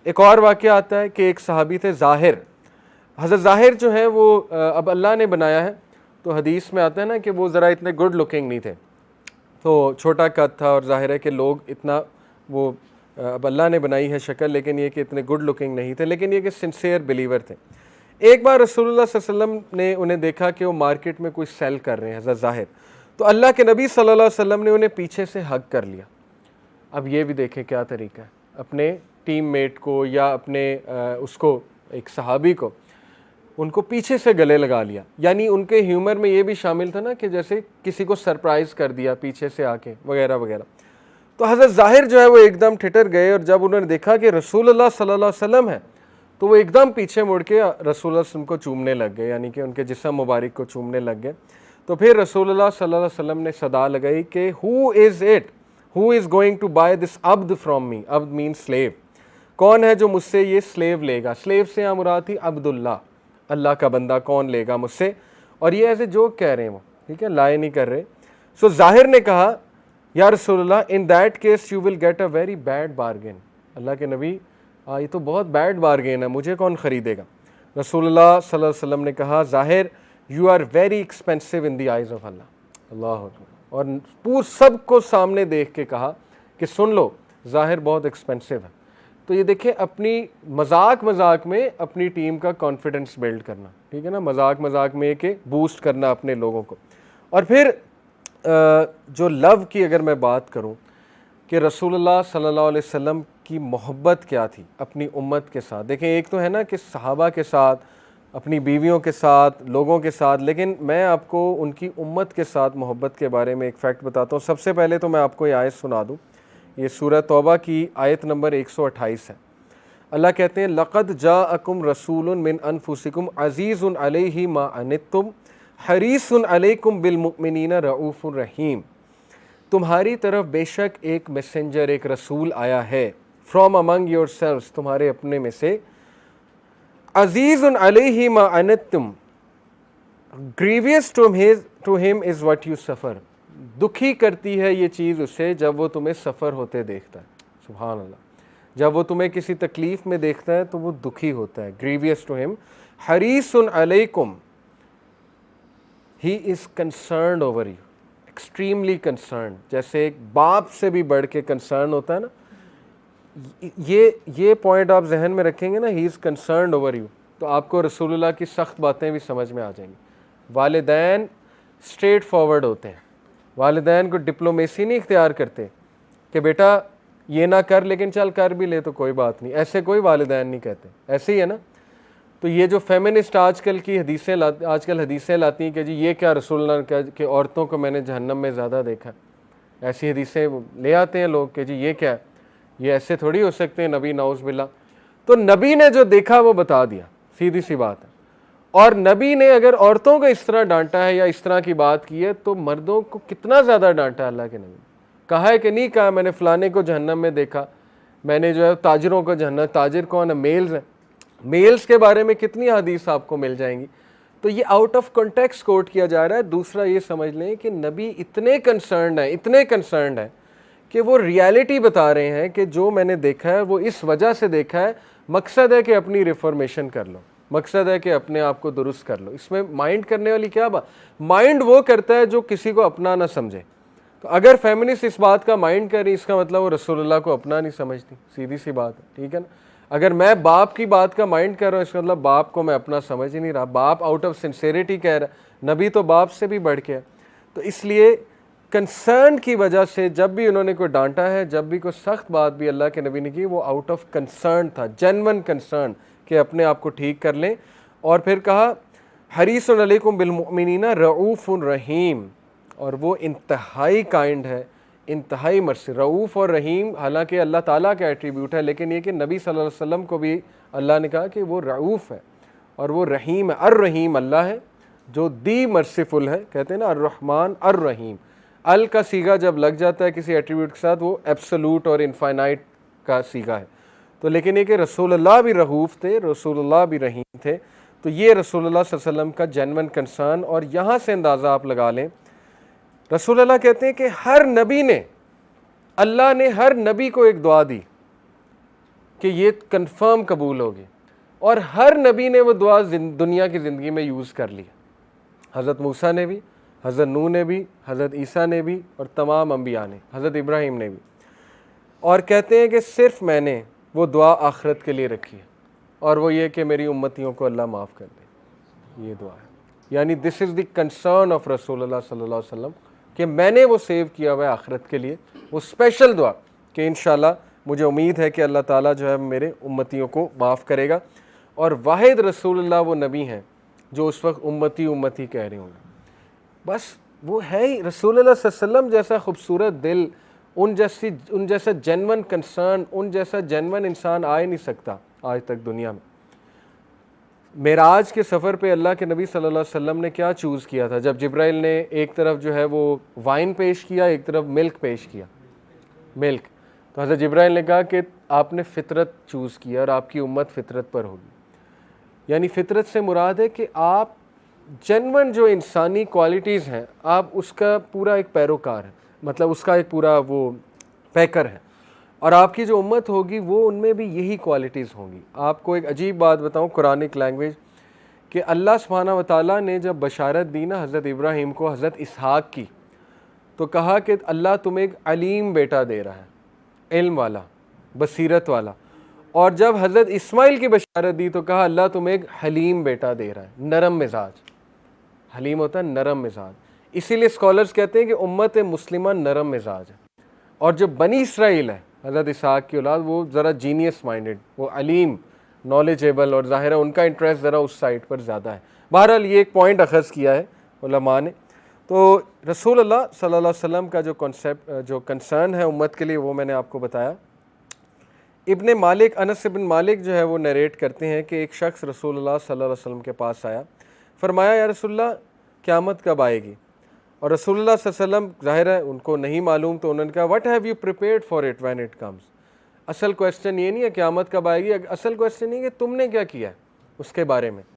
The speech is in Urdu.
ایک اور واقعہ آتا ہے کہ ایک صحابی تھے ظاہر، حضرت ظاہر جو ہے وہ اب اللہ نے بنایا ہے، تو حدیث میں آتا ہے نا کہ وہ ذرا اتنے گڈ لکنگ نہیں تھے، تو چھوٹا قد تھا، اور ظاہر ہے کہ لوگ اتنا وہ اب اللہ نے بنائی ہے شکل، لیکن یہ کہ اتنے گڈ لکنگ نہیں تھے، لیکن یہ کہ سنسیئر بلیور تھے۔ ایک بار رسول اللہ صلی اللہ علیہ وسلم نے انہیں دیکھا کہ وہ مارکیٹ میں کوئی سیل کر رہے ہیں حضرت ظاہر، تو اللہ کے نبی صلی اللہ علیہ وسلم نے انہیں پیچھے سے ہگ کر لیا۔ اب یہ بھی دیکھیں کیا طریقہ ہے، اپنے ٹیم میٹ کو یا اپنے اس کو ایک صحابی کو ان کو پیچھے سے گلے لگا لیا، یعنی ان کے ہیومر میں یہ بھی شامل تھا نا کہ جیسے کسی کو سرپرائز کر دیا پیچھے سے آ کے وغیرہ وغیرہ۔ تو حضرت ظاہر جو ہے وہ ایک دم ٹھٹر گئے، اور جب انہوں نے دیکھا کہ رسول اللہ صلی اللہ علیہ وسلم ہے تو وہ ایک دم پیچھے مڑ کے رسول اللہ صلی اللہ علیہ وسلم کو چومنے لگ گئے، یعنی کہ ان کے جسم مبارک کو چومنے لگ گئے۔ تو پھر رسول اللہ صلی اللہ علیہ وسلم نے صدا لگائی کہ who is going to buy this عبد from me, Abdul main sleeve, کون ہے جو مجھ سے یہ سلیو لے گا؟ سلیو سے یہاں مراد تھی عبداللہ، اللہ کا بندہ کون لے گا مجھ سے؟ اور یہ ایسے جوک کہہ رہے ہیں وہ، ٹھیک ہے، لائے نہیں کر رہے۔ سو ظاہر نے کہا یا رسول اللہ in that case you will get a very bad bargain, اللہ کے نبی یہ تو بہت بیڈ بارگین ہے، مجھے کون خریدے گا؟ رسول اللہ صلی اللہ علیہ وسلم نے کہا Zahir you are very expensive in the eyes of Allah, اللہ اکبر، اور پور سب کو سامنے دیکھ کے کہا کہ سن لو ظاہر بہت ایکسپینسو ہے۔ تو یہ دیکھیں اپنی مذاق میں اپنی ٹیم کا کانفیڈنس بلڈ کرنا، ٹھیک ہے نا، مذاق میں کہ بوسٹ کرنا اپنے لوگوں کو۔ اور پھر جو لو کی اگر میں بات کروں کہ رسول اللہ صلی اللہ علیہ وسلم کی محبت کیا تھی اپنی امت کے ساتھ، دیکھیں ایک تو ہے نا کہ صحابہ کے ساتھ، اپنی بیویوں کے ساتھ، لوگوں کے ساتھ، لیکن میں آپ کو ان کی امت کے ساتھ محبت کے بارے میں ایک فیکٹ بتاتا ہوں۔ سب سے پہلے تو میں آپ کو یہ آیت سنا دوں، یہ سورہ توبہ کی آیت نمبر 128 ہے۔ اللہ کہتے ہیں لَقَدْ جَاءَكُمْ رَسُولٌ مِّنْ أَنفُسِكُمْ عَزِيزٌ عَلَيْهِ مَا عَنِتُّمْ حَرِيصٌ عَلَيْكُمْ بِالْمُؤْمِنِينَ رَءُوفٌ رَحِيمٌ، تمہاری طرف بے شک ایک میسنجر، ایک رسول آیا ہے فرام امنگ یور سیلوز، تمہارے اپنے میں سے، عزیز علیہ ما عنتم grievous to him is what you suffer، دکھی کرتی ہے یہ چیز اسے جب وہ تمہیں سفر ہوتے دیکھتا ہے، سبحان اللہ، جب وہ تمہیں کسی تکلیف میں دیکھتا ہے تو وہ دکھی ہوتا ہے، grievous to him، حریص علیکم، he is concerned over you، extremely concern, جیسے ایک باپ سے بھی بڑھ کے کنسرن ہوتا ہے نا، یہ پوائنٹ آپ ذہن میں رکھیں گے نا، ہی از کنسرنڈ اوور یو، تو آپ کو رسول اللہ کی سخت باتیں بھی سمجھ میں آ جائیں گی۔ والدین اسٹریٹ فارورڈ ہوتے ہیں، والدین کو ڈپلومیسی نہیں اختیار کرتے کہ بیٹا یہ نہ کر لیکن چل کر بھی لے تو کوئی بات نہیں، ایسے کوئی والدین نہیں کہتے، ایسے ہی ہے نا۔ تو یہ جو فیمنسٹ آج کل حدیثیں لاتی ہیں کہ جی یہ کیا رسول اللہ نے کہا کہ عورتوں کو میں نے جہنم میں زیادہ دیکھا، ایسی حدیثیں لے آتے ہیں لوگ کہ جی یہ کیا ہے، یہ ایسے تھوڑی ہو سکتے ہیں نبی، نعوذ باللہ۔ تو نبی نے جو دیکھا وہ بتا دیا، سیدھی سی بات ہے۔ اور نبی نے اگر عورتوں کو اس طرح ڈانٹا ہے یا اس طرح کی بات کی ہے تو مردوں کو کتنا زیادہ ڈانٹا ہے اللہ کے نبی، کہا ہے کہ نہیں کہا میں نے فلانے کو جہنم میں دیکھا، میں نے جو ہے تاجروں کو جہنم، تاجر کون ہے؟ میلز ہیں، میلز کے بارے میں کتنی حدیث آپ کو مل جائیں گی۔ تو یہ آؤٹ آف کنٹیکسٹ کوٹ کیا جا رہا ہے۔ دوسرا یہ سمجھ لیں کہ نبی اتنے کنسرنڈ ہیں کہ وہ ریالٹی بتا رہے ہیں کہ جو میں نے دیکھا ہے وہ اس وجہ سے دیکھا ہے، مقصد ہے کہ اپنی ریفارمیشن کر لو، مقصد ہے کہ اپنے آپ کو درست کر لو۔ اس میں مائنڈ کرنے والی کیا بات، مائنڈ وہ کرتا ہے جو کسی کو اپنا نہ سمجھے۔ تو اگر فیمنسٹ اس بات کا مائنڈ کر رہی، اس کا مطلب وہ رسول اللہ کو اپنا نہیں سمجھتی، سیدھی سی بات ہے، ٹھیک ہے نا۔ اگر میں باپ کی بات کا مائنڈ کر رہا ہوں، اس کا مطلب باپ کو میں اپنا سمجھ ہی نہیں رہا، باپ آؤٹ آف سنسیریٹی کہہ رہا ہے، نبی تو باپ سے بھی بڑھ کے ہے۔ تو اس لیے کنسرن کی وجہ سے جب بھی انہوں نے کوئی ڈانٹا ہے، جب بھی کوئی سخت بات بھی اللہ کے نبی نے کی، وہ آؤٹ آف کنسرن تھا، جینون کنسرن کہ اپنے آپ کو ٹھیک کر لیں۔ اور پھر کہا حریص علیکم بالمؤمنین رؤوف رحیم، اور وہ انتہائی کائنڈ ہے، انتہائی مرسی، رؤوف اور رحیم حالانکہ اللہ تعالیٰ کا ایٹریبیوٹ ہے، لیکن یہ کہ نبی صلی اللہ علیہ وسلم کو بھی اللہ نے کہا کہ وہ رؤوف ہے اور وہ رحیم ہے۔ الرحیم اللہ ہے جو دی مرسیفل ہے، کہتے ہیں نا الرحمن الرحیم، ال کا سیگا جب لگ جاتا ہے کسی ایٹریبیوٹ کے ساتھ وہ ایبسولوٹ اور انفائنائٹ کا سیگا ہے۔ تو لیکن یہ کہ رسول اللہ بھی رؤوف تھے، رسول اللہ بھی رحیم تھے، تو یہ رسول اللہ صلی اللہ علیہ وسلم کا جینون کنسرن۔ اور یہاں سے اندازہ آپ لگا لیں، رسول اللہ کہتے ہیں کہ اللہ نے ہر نبی کو ایک دعا دی کہ یہ کنفرم قبول ہوگی، اور ہر نبی نے وہ دعا دنیا کی زندگی میں یوز کر لی. حضرت موسیٰ نے بھی، حضرت نوح نے بھی، حضرت عیسیٰ نے بھی، اور تمام انبیاء نے، حضرت ابراہیم نے بھی. اور کہتے ہیں کہ صرف میں نے وہ دعا آخرت کے لیے رکھی ہے، اور وہ یہ کہ میری امتیوں کو اللہ معاف کر دے. یہ دعا ہے، یعنی دس از دی کنسرن آف رسول اللہ صلی اللہ علیہ وسلم کہ میں نے وہ سیو کیا ہوا ہے آخرت کے لیے، وہ اسپیشل دعا کہ انشاءاللہ مجھے امید ہے کہ اللہ تعالیٰ جو ہے میرے امتیوں کو معاف کرے گا. اور واحد رسول اللہ وہ نبی ہیں جو اس وقت امتی امتی کہہ رہے ہوں گے. بس وہ ہے ہی رسول اللہ صلی اللہ علیہ وسلم جیسا خوبصورت دل، ان جیسا جینون کنسرن، ان جیسا جینون انسان آ ہی نہیں سکتا آج تک دنیا میں. معراج کے سفر پہ اللہ کے نبی صلی اللہ علیہ وسلم نے کیا چوز کیا تھا؟ جب جبرائیل نے ایک طرف جو ہے وہ وائن پیش کیا، ایک طرف ملک پیش کیا، ملک، تو حضرت جبرائیل نے کہا کہ آپ نے فطرت چوز کیا اور آپ کی امت فطرت پر ہوگی. یعنی فطرت سے مراد ہے کہ آپ جنون جو انسانی کوالٹیز ہیں آپ اس کا پورا ایک پیروکار ہے، مطلب اس کا ایک پورا وہ پیکر ہے، اور آپ کی جو امت ہوگی وہ ان میں بھی یہی کوالٹیز ہوں گی. آپ کو ایک عجیب بات بتاؤں قرآنک لینگویج، کہ اللہ سبحانہ و تعالیٰ نے جب بشارت دی نا حضرت ابراہیم کو حضرت اسحاق کی، تو کہا کہ اللہ تمہیں ایک علیم بیٹا دے رہا ہے، علم والا، بصیرت والا. اور جب حضرت اسماعیل کی بشارت دی تو کہا اللہ تمہیں ایک حلیم بیٹا دے رہا ہے، نرم مزاج. حلیم ہوتا ہے نرم مزاج، اسی لیے اسکالرز کہتے ہیں کہ امت مسلمہ نرم مزاج ہے. اور جو بنی اسرائیل ہے حضرت اسحاق کی اولاد، وہ ذرا جینیس مائنڈڈ، وہ علیم، نالجیبل، اور ظاہر ہے ان کا انٹرسٹ ذرا اس سائٹ پر زیادہ ہے. بہرحال یہ ایک پوائنٹ اخذ کیا ہے علماء نے. تو رسول اللہ صلی اللہ علیہ وسلم کا جو کنسیپٹ، جو کنسرن ہے امت کے لیے، وہ میں نے آپ کو بتایا. ابن مالک، انس ابن مالک جو ہے وہ نیریٹ کرتے ہیں کہ ایک شخص رسول اللہ صلی اللہ علیہ وسلم کے پاس آیا، فرمایا یا رسول اللہ قیامت کب آئے گی؟ اور رسول اللہ صلی اللہ علیہ وسلم ظاہر ہے ان کو نہیں معلوم، تو انہوں نے کہا what have you prepared for it when it comes. اصل کویسچن یہ نہیں ہے قیامت کب آئے گی، اصل کویسچن یہ ہے کہ تم نے کیا کیا ہے اس کے بارے میں.